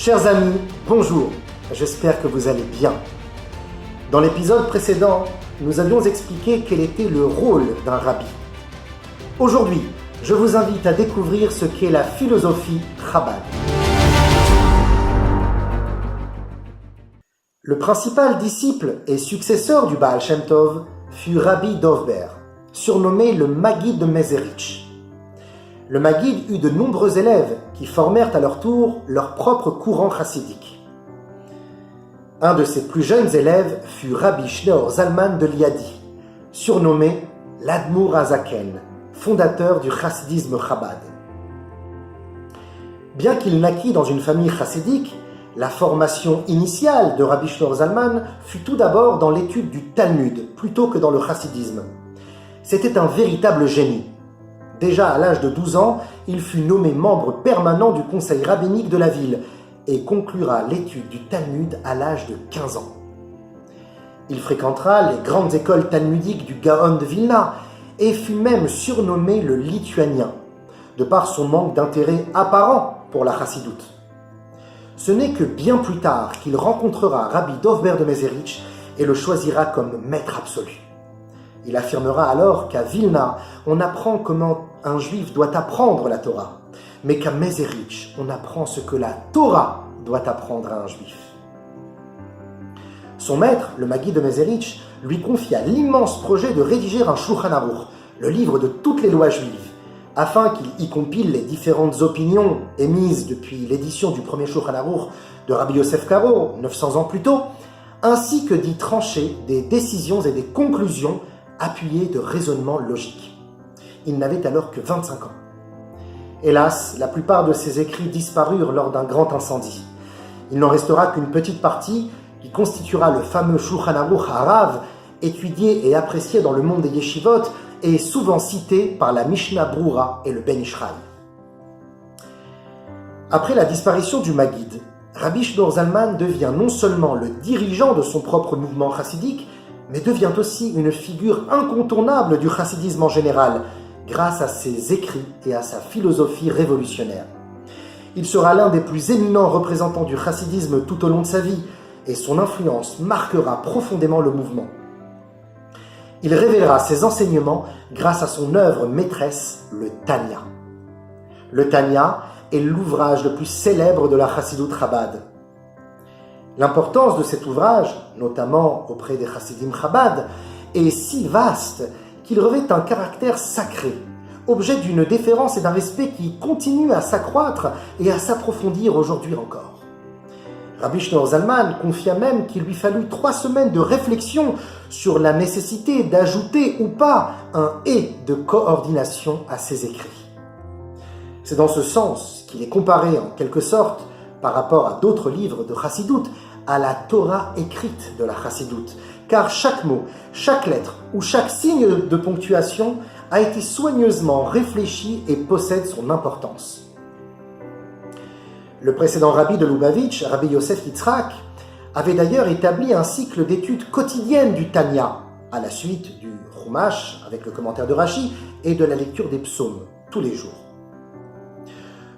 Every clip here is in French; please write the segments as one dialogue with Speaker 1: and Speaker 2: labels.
Speaker 1: Chers amis, bonjour, j'espère que vous allez bien. Dans l'épisode précédent, nous avions expliqué quel était le rôle d'un rabbi. Aujourd'hui, je vous invite à découvrir ce qu'est la philosophie Chabad. Le principal disciple et successeur du Baal Shem Tov fut Rabbi Dov Ber, surnommé le Maguid de Mezerich. Le Maguid eut de nombreux élèves qui formèrent à leur tour leur propre courant chassidique. Un de ses plus jeunes élèves fut Rabbi Shneor Zalman de Liadi, surnommé l'Admour Hazaken, fondateur du chassidisme Chabad. Bien qu'il naquît dans une famille chassidique, la formation initiale de Rabbi Shneor Zalman fut tout d'abord dans l'étude du Talmud plutôt que dans le chassidisme. C'était un véritable génie. Déjà à l'âge de 12 ans, il fut nommé membre permanent du conseil rabbinique de la ville et conclura l'étude du Talmud à l'âge de 15 ans. Il fréquentera les grandes écoles talmudiques du Gaon de Vilna et fut même surnommé le Lituanien, de par son manque d'intérêt apparent pour la chassidoute. Ce n'est que bien plus tard qu'il rencontrera Rabbi Dov Ber de Mezerich et le choisira comme maître absolu. Il affirmera alors qu'à Vilna, on apprend comment un juif doit apprendre la Torah, mais qu'à Mezerich, on apprend ce que la Torah doit apprendre à un juif. Son maître, le Maguid de Mezerich, lui confia l'immense projet de rédiger un Shulchan Aruch, le livre de toutes les lois juives, afin qu'il y compile les différentes opinions émises depuis l'édition du premier Shulchan Aruch de Rabbi Yosef Karo, 900 ans plus tôt, ainsi que d'y trancher des décisions et des conclusions appuyées de raisonnements logiques. Il n'avait alors que 25 ans. Hélas, la plupart de ses écrits disparurent lors d'un grand incendie. Il n'en restera qu'une petite partie qui constituera le fameux Shulchan Aruch Harav, étudié et apprécié dans le monde des yeshivot et souvent cité par la Mishnah Brura et le Ben Ishraï. Après la disparition du Maguid, Rabbi Shneor Zalman devient non seulement le dirigeant de son propre mouvement chassidique, mais devient aussi une figure incontournable du chassidisme en général, grâce à ses écrits et à sa philosophie révolutionnaire. Il sera l'un des plus éminents représentants du chassidisme tout au long de sa vie, et son influence marquera profondément le mouvement. Il révélera ses enseignements grâce à son œuvre maîtresse, le Tanya. Le Tanya est l'ouvrage le plus célèbre de la chassidoute Chabad. L'importance de cet ouvrage, notamment auprès des chassidim Chabad, est si vaste qu'il revêt un caractère sacré, objet d'une déférence et d'un respect qui continuent à s'accroître et à s'approfondir aujourd'hui encore. Rabbi Shneor Zalman confia même qu'il lui fallut 3 semaines de réflexion sur la nécessité d'ajouter ou pas un « et » de coordination à ses écrits. C'est dans ce sens qu'il est comparé en quelque sorte, par rapport à d'autres livres de chassidoute, à la Torah écrite de la chassidoute, car chaque mot, chaque lettre ou chaque signe de ponctuation a été soigneusement réfléchi et possède son importance. Le précédent rabbi de Lubavitch, Rabbi Yosef Yitzhak, avait d'ailleurs établi un cycle d'études quotidiennes du Tanya, à la suite du Chumash, avec le commentaire de Rashi, et de la lecture des psaumes, tous les jours.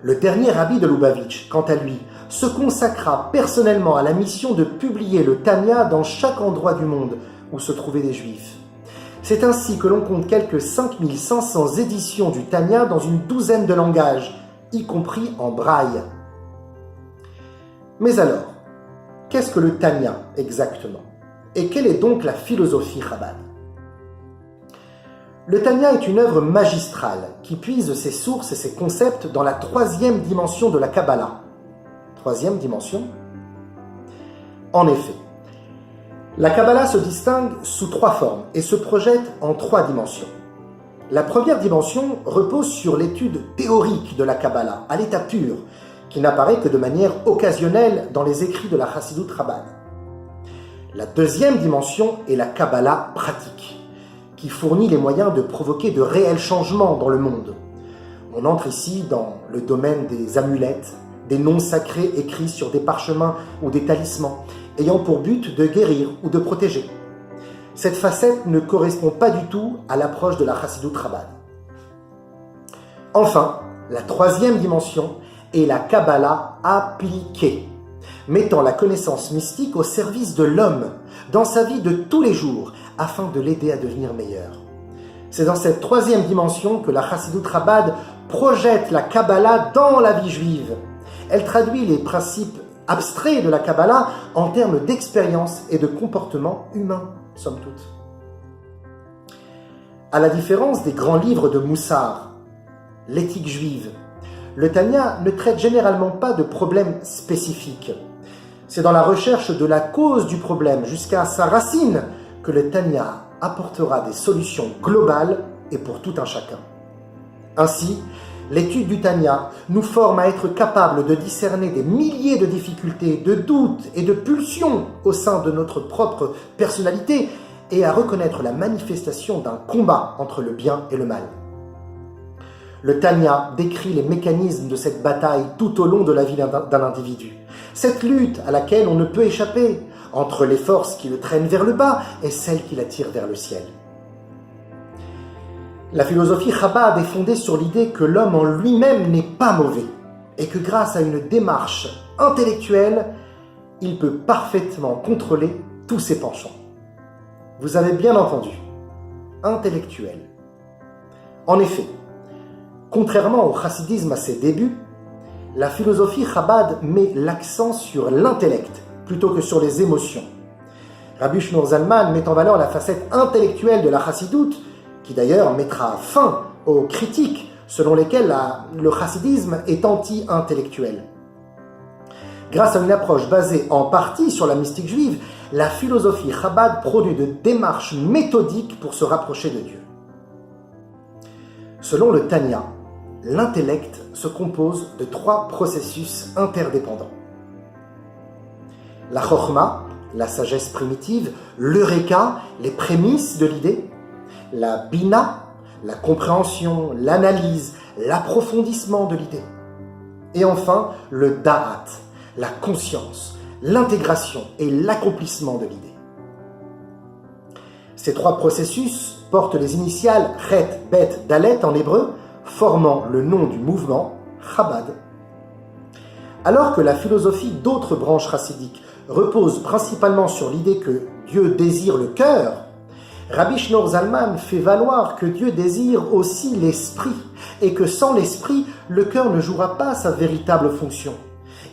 Speaker 1: Le dernier rabbi de Lubavitch, quant à lui, se consacra personnellement à la mission de publier le Tanya dans chaque endroit du monde où se trouvaient des Juifs. C'est ainsi que l'on compte quelques 5500 éditions du Tanya dans une douzaine de langages, y compris en braille. Mais alors, qu'est-ce que le Tanya exactement? Et quelle est donc la philosophie Chabad? Le Tanya est une œuvre magistrale qui puise ses sources et ses concepts dans la 3e dimension de la Kabbalah. 3e dimension? En effet, la Kabbalah se distingue sous 3 formes et se projette en 3 dimensions. La première dimension repose sur l'étude théorique de la Kabbalah, à l'état pur, qui n'apparaît que de manière occasionnelle dans les écrits de la chassidoute Chabad. La deuxième dimension est la Kabbalah pratique, qui fournit les moyens de provoquer de réels changements dans le monde. On entre ici dans le domaine des amulettes, des noms sacrés écrits sur des parchemins ou des talismans, ayant pour but de guérir ou de protéger. Cette facette ne correspond pas du tout à l'approche de la chassidoute Chabad. Enfin, la 3e dimension est la Kabbalah appliquée, mettant la connaissance mystique au service de l'homme, dans sa vie de tous les jours, afin de l'aider à devenir meilleur. C'est dans cette troisième dimension que la Chassidut Chabad projette la Kabbalah dans la vie juive. Elle traduit les principes abstraits de la Kabbalah en termes d'expérience et de comportement humain, somme toute. À la différence des grands livres de Moussar, l'éthique juive, le Tanya ne traite généralement pas de problèmes spécifiques. C'est dans la recherche de la cause du problème jusqu'à sa racine que le Tanya apportera des solutions globales et pour tout un chacun. Ainsi, l'étude du Tanya nous forme à être capables de discerner des milliers de difficultés, de doutes et de pulsions au sein de notre propre personnalité et à reconnaître la manifestation d'un combat entre le bien et le mal. Le Tanya décrit les mécanismes de cette bataille tout au long de la vie d'un individu. Cette lutte à laquelle on ne peut échapper entre les forces qui le traînent vers le bas et celles qui l'attirent vers le ciel. La philosophie Chabad est fondée sur l'idée que l'homme en lui-même n'est pas mauvais et que grâce à une démarche intellectuelle, il peut parfaitement contrôler tous ses penchants. Vous avez bien entendu, intellectuel. En effet, contrairement au chassidisme à ses débuts, la philosophie Chabad met l'accent sur l'intellect plutôt que sur les émotions. Rabbi Shneur Zalman met en valeur la facette intellectuelle de la chassidoute, qui d'ailleurs mettra fin aux critiques selon lesquelles le chassidisme est anti-intellectuel. Grâce à une approche basée en partie sur la mystique juive, la philosophie Chabad produit de démarches méthodiques pour se rapprocher de Dieu. Selon le Tanya, l'intellect se compose de 3 processus interdépendants. La Chokhma, la sagesse primitive, l'Eureka, les prémices de l'idée, la Bina, la compréhension, l'analyse, l'approfondissement de l'idée, et enfin le Da'at, la conscience, l'intégration et l'accomplissement de l'idée. Ces 3 processus portent les initiales Chet, Bet, Dalet en hébreu, formant le nom du mouvement Chabad. Alors que la philosophie d'autres branches chassidiques repose principalement sur l'idée que Dieu désire le cœur, Rabbi Shneur Zalman fait valoir que Dieu désire aussi l'esprit et que sans l'esprit, le cœur ne jouera pas sa véritable fonction.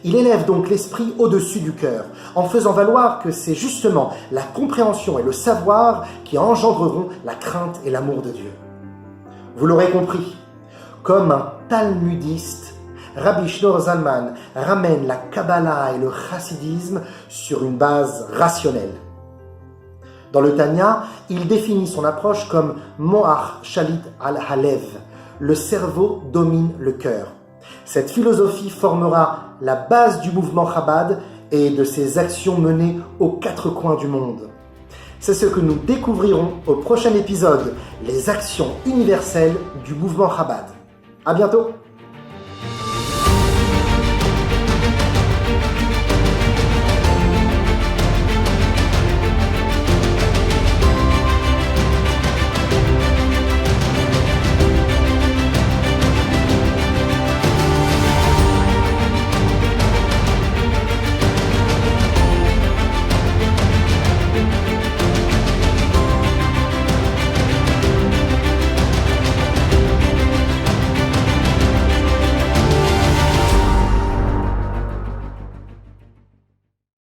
Speaker 1: Il élève donc l'esprit au-dessus du cœur, en faisant valoir que c'est justement la compréhension et le savoir qui engendreront la crainte et l'amour de Dieu. Vous l'aurez compris, comme un talmudiste, Rabbi Shneur Zalman ramène la Kabbalah et le chassidisme sur une base rationnelle. Dans le Tanya, il définit son approche comme Moach Shalit al-Halev, le cerveau domine le cœur. Cette philosophie formera la base du mouvement Chabad et de ses actions menées aux 4 coins du monde. C'est ce que nous découvrirons au prochain épisode, les actions universelles du mouvement Chabad. À bientôt!